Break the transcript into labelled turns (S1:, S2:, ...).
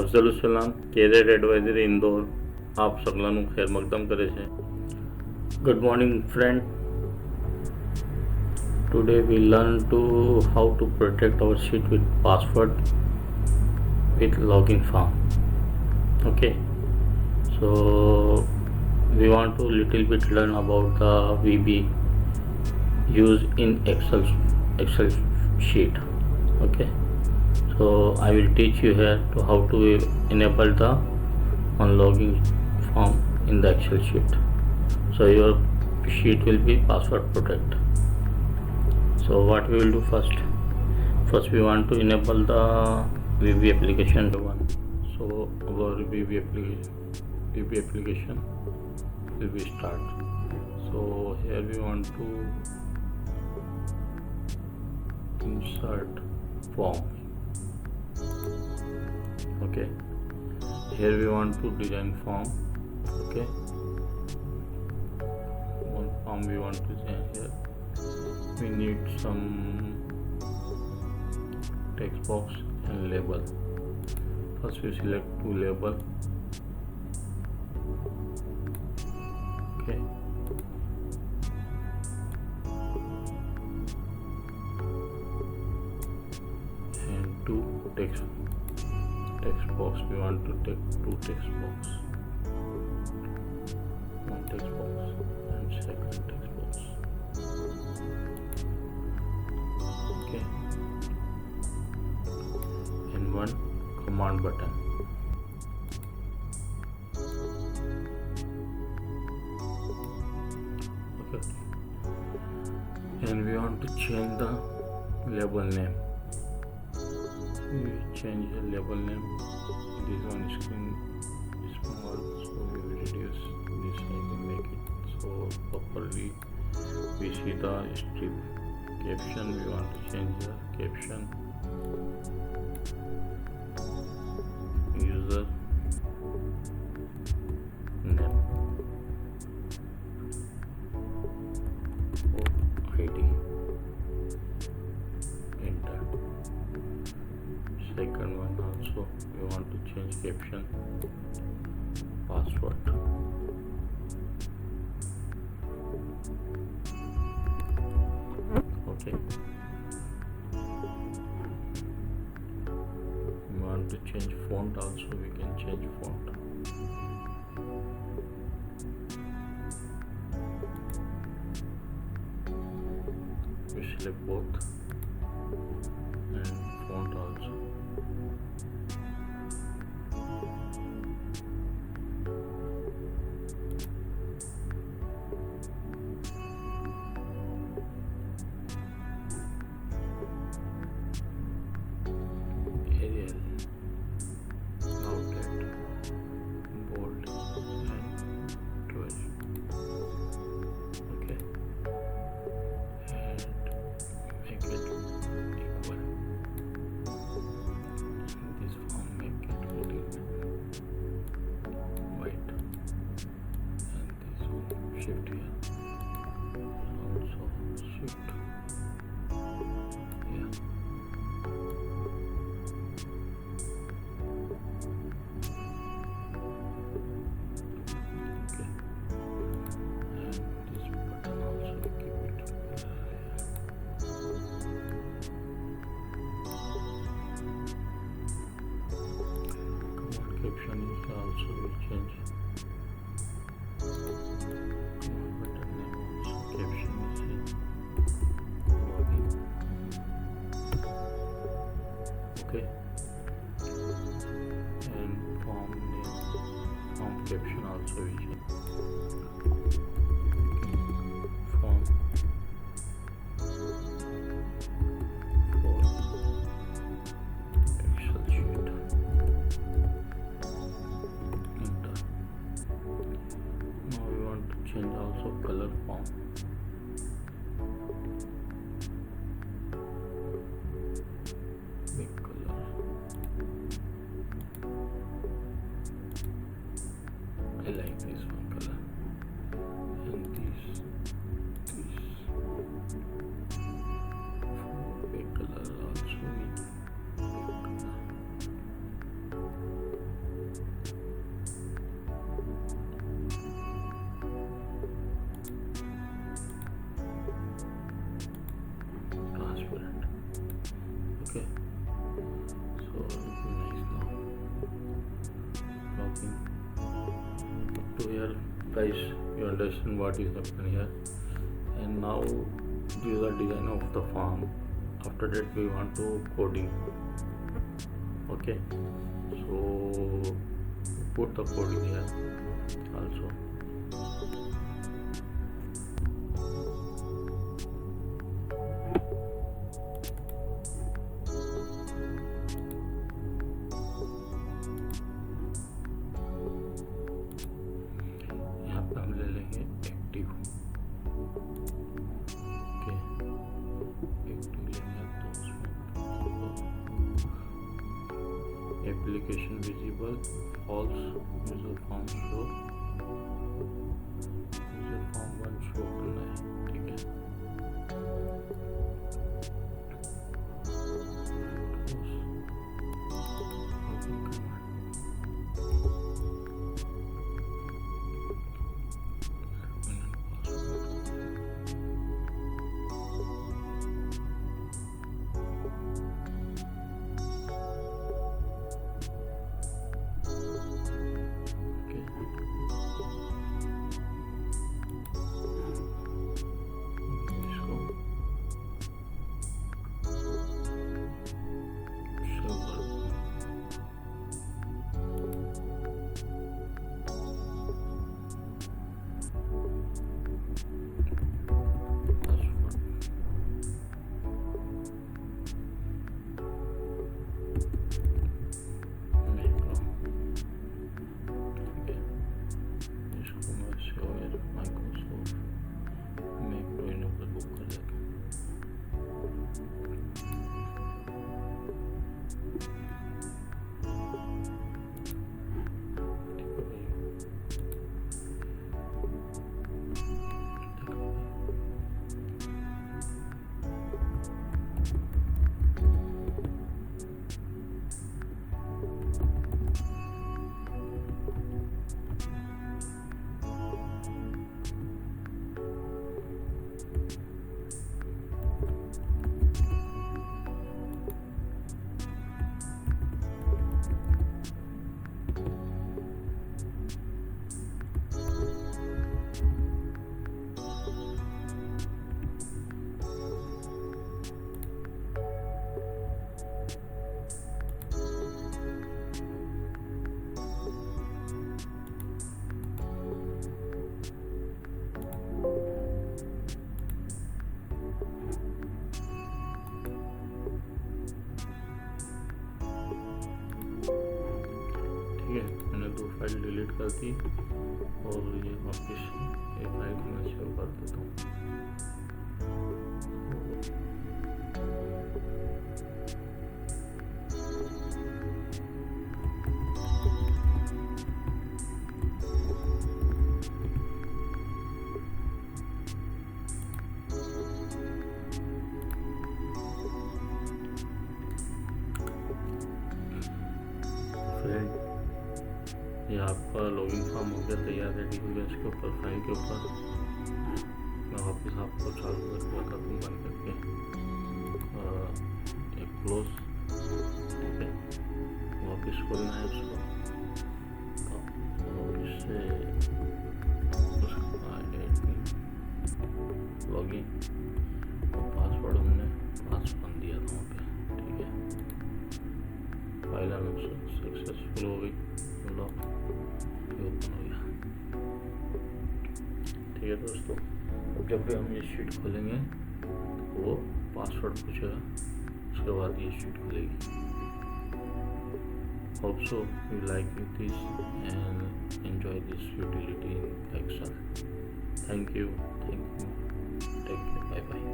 S1: અફઝલ સલામ carrier advisory Indore આપ સગલાનું ખેર મકદમ કરે છે. Good morning friend. Today we learn to how to protect our sheet with password with login form. Okay, so we want to little bit learn about the VB used in Excel sheet. Okay, so I will teach you here to how to enable the on login form in the Excel sheet, so your sheet will be password protect. So what we will do first we want to enable the VB application one. So our VB application will be start. So here we want to insert form. Okay, here we want to design form. Okay, one form we want to design here. We need some text box and label. First we select two label. Okay, and two text box. We want to take two text box, one text box and second text box. Okay, and one command button. Okay, and we want to change the label name. We change the label name. This one screen is small, so we will reduce this and make it so properly we see the strip. Caption, we want to change the caption. User name, ID, enter. Second one also we want to change caption, password. Okay, we want to change font also, we can change font. We select both and font also. Arial, outlet, bold and 12. Okay, and make it equal. This form make it little bit white, and this one shift here, also shift here. Okay, and this button also keep it here. Command caption is also will change. Command button name also caption is in login. Okay, and form name, form caption also will change. Form for Excel sheet. Enter. Now we want to change also color form. Make color. I like this one color, and this for big color also. Big color. Okay, so everything nice now. Login up to here, guys. You understand what is happening here. And now this is the design of the form. After that we want to coding. Okay, so put the coding here also. यहाँ पे हम ले लेंगे active. Okay, active लेंगे तो उसमें application visible false, user form show, user form 1 show करना है। ठीक है, मैंने 2 फाइल डिलीट कर दी और ये वापस एक फाइल को मैं सेव कर देता हूँ। फ्रेंड, ये आपका लॉगिन फॉर्म हो गया तैयार, रेडी हो गया। इसके ऊपर फाइल के ऊपर मैं वापस आपको चालू करके बताता हूँ बंद करके। एक क्लोज, ठीक है, वापस खोलना है उसको और इससे उसका लॉगिन और पासवर्ड हमने पासवर्ड दिया था वहाँ पे। ठीक है, फाइल सक्सेसफुल हो गई, लॉक ओपन हो गया। ठीक है दोस्तों, अब जब भी हम ये शीट खोलेंगे तो वो पासवर्ड पूछेगा, उसके बाद ये शीट खुलेगी। Hope so you like this and enjoy this utility in Excel. Thank you. Take care. Bye bye.